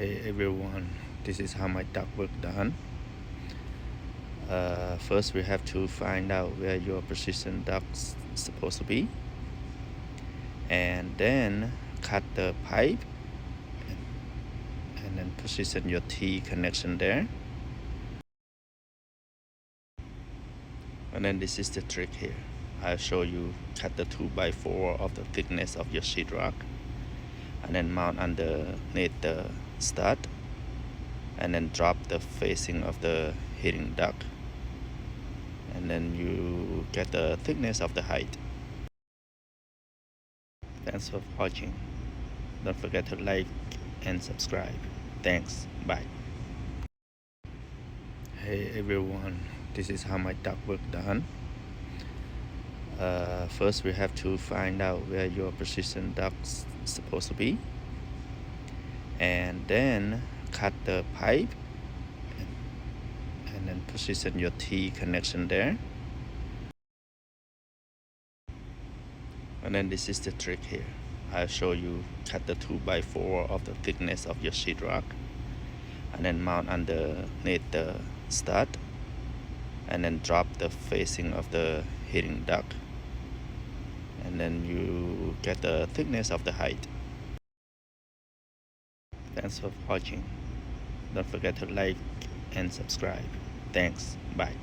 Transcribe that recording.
Hey everyone, this is how my ductwork done. First we have to find out where your precision duct's supposed to be, and then cut the pipe and then position your T connection there. And then this is the trick here. I'll show you cut the 2x4 of the thickness of your sheetrock and then mount underneath the stud and then drop the facing of the heating duct, and then you get the thickness of the height. Thanks for watching. Don't forget to like and subscribe. Thanks. Bye. Hey everyone, this is how my ductwork done. First we have to find out where your precision duct's supposed to be, and then cut the pipe and then position your T connection there. And then this is the trick here. I'll show you cut the 2x4 of the thickness of your sheetrock and then mount underneath the stud and then drop the facing of the heating duct, and then you get the thickness of the height. Thanks for watching. Don't forget to like and subscribe. Thanks. Bye.